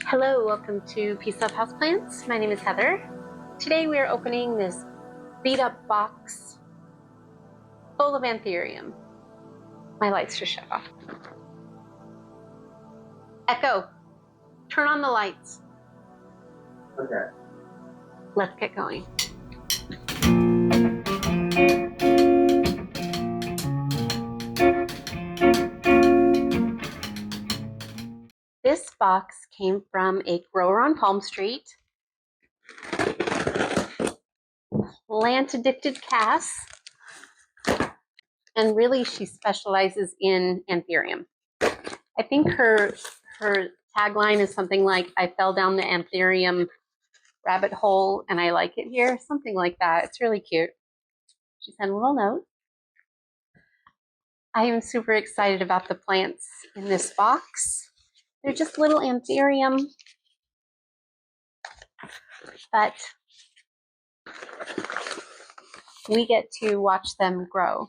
Hello, welcome to Peace Love Houseplants. My name is Heather. Today we are opening this beat up box full of Anthurium. My lights just shut off. Echo, turn on the lights. Okay. Let's get going. This box came from a grower on Palm Street. Plant addicted Cass. And really she specializes in Anthurium. I think her tagline is something like, I fell down the Anthurium rabbit hole and I like it here. Something like that. It's really cute. She sent a little note. I am super excited about the plants in this box. They're just little Anthurium, but we get to watch them grow.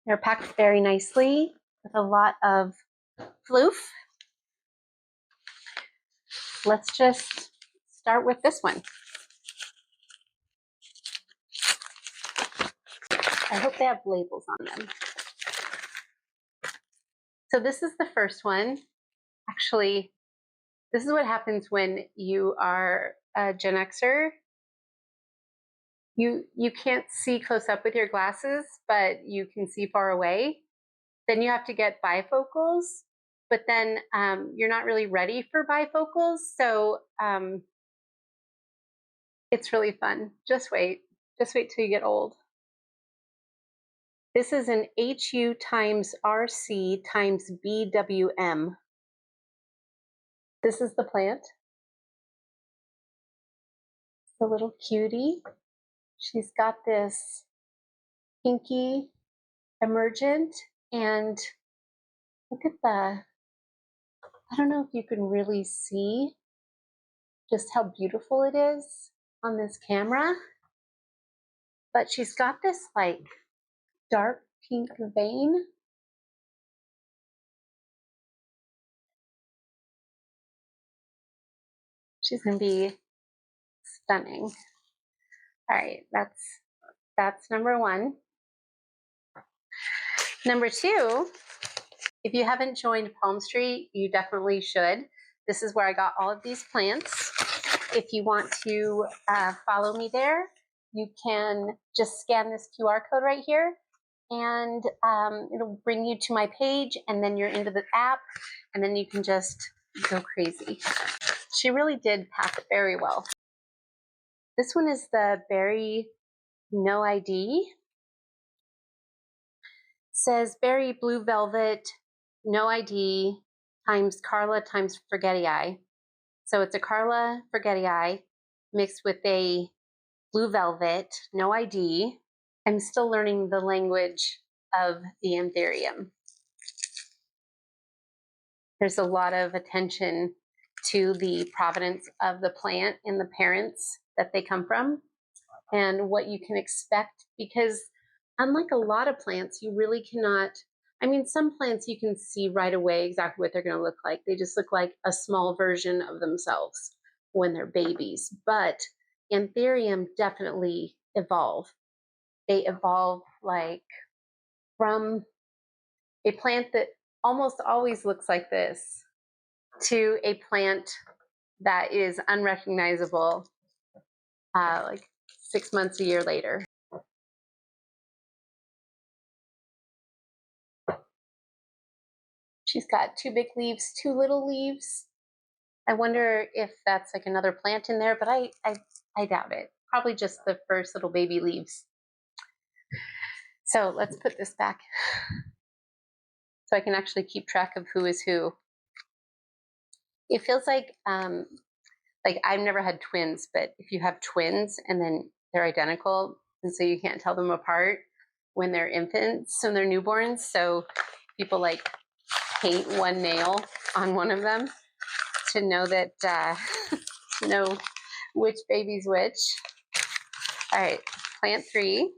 They're packed very nicely with a lot of floof. Let's just start with this one. I hope they have labels on them. So this is the first one. Actually, this is what happens when you are a Gen Xer. You can't see close up with your glasses, but you can see far away. Then you have to get bifocals, but then you're not really ready for bifocals. So it's really fun. Just wait till you get old. This is an HU times RC times BWM. This is the plant. The little cutie. She's got this pinky emergent, and look at the, I don't know if you can really see just how beautiful it is on this camera, but she's got this like dark pink vein. She's gonna be stunning. All right, that's number one. Number two, if you haven't joined Palm Street, you definitely should. This is where I got all of these plants. If you want to follow me there, you can just scan this QR code right here, and it'll bring you to my page, and then you're into the app, and then you can just go crazy. She really did pack very well. This one is the Berry No ID. Says Berry Blue Velvet No ID times Carla times Forgetti. So it's a Carla Forgetti mixed with a Blue Velvet No ID. I'm still learning the language of the Anthurium. There's a lot of attention to the provenance of the plant and the parents that they come from and what you can expect, because unlike a lot of plants, you really cannot, I mean, some plants you can see right away exactly what they're going to look like. They just look like a small version of themselves when they're babies. But Anthurium definitely evolve. They evolve like from a plant that almost always looks like this to a plant that is unrecognizable like 6 months, a year later. She's got 2 big leaves, 2 little leaves. I wonder if that's like another plant in there, but I doubt it. Probably just the first little baby leaves. So let's put this back so I can actually keep track of who is who. It feels like I've never had twins, but if you have twins and then they're identical, and so you can't tell them apart when they're infants and they're newborns. So people like paint one nail on one of them to know that, to know which baby's which. All right, plant 3.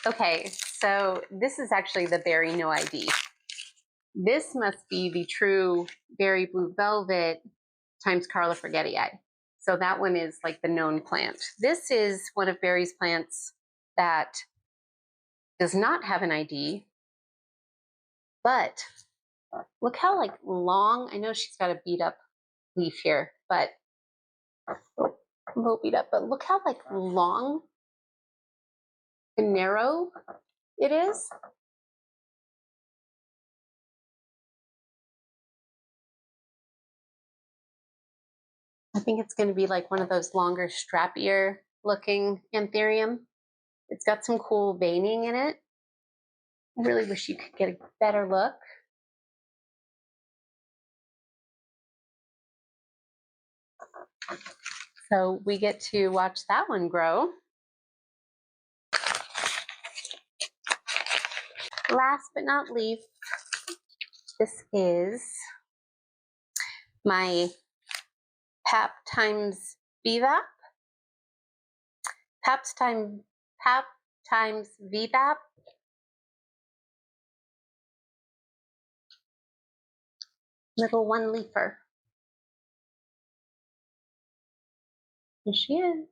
Okay, so this is actually the Berry No ID. This must be the true berry blue velvet times Carla Forgetii. So that one is like the known plant. This is one of Barry's plants that does not have an ID, but look how like long, I know she's got a beat up leaf here, but a little beat up, but look how like long and narrow it is. I think it's going to be like one of those longer, strappier looking Anthurium. It's got some cool veining in it. I really wish you could get a better look. So we get to watch that one grow. Last but not least, this is my Pap times VVAP. Pap times VVAP. Little one leafer. Here she is.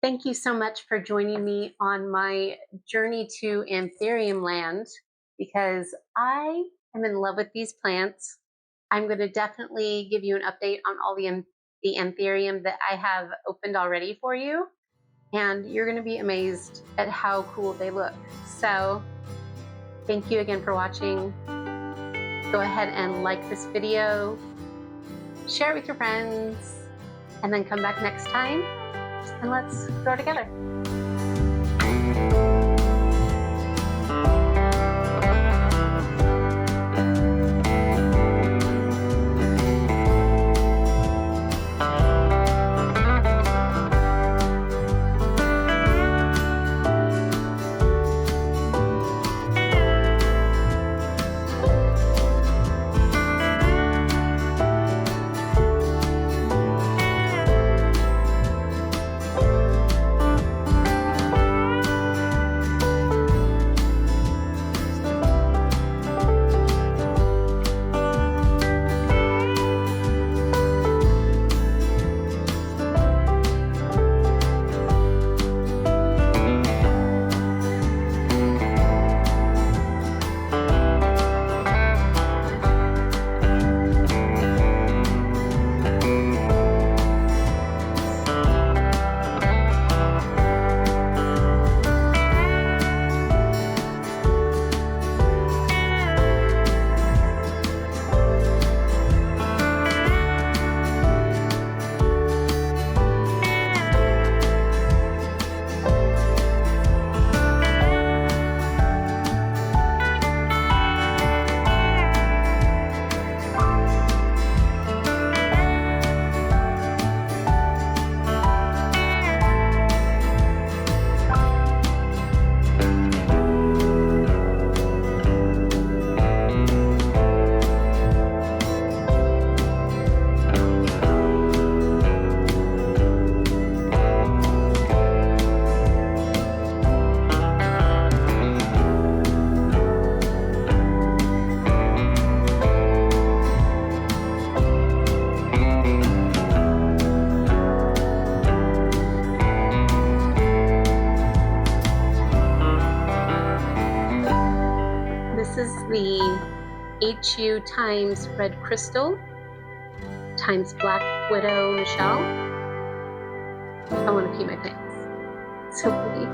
Thank you so much for joining me on my journey to Anthurium land, because I am in love with these plants. I'm going to definitely give you an update on all the Anthurium that I have opened already for you, and you're going to be amazed at how cool they look. So thank you again for watching. Go ahead and like this video, share it with your friends, and then come back next time and let's grow together. This is the HU times Red Crystal times Black Widow Michelle. I want to pee my pants. So pretty.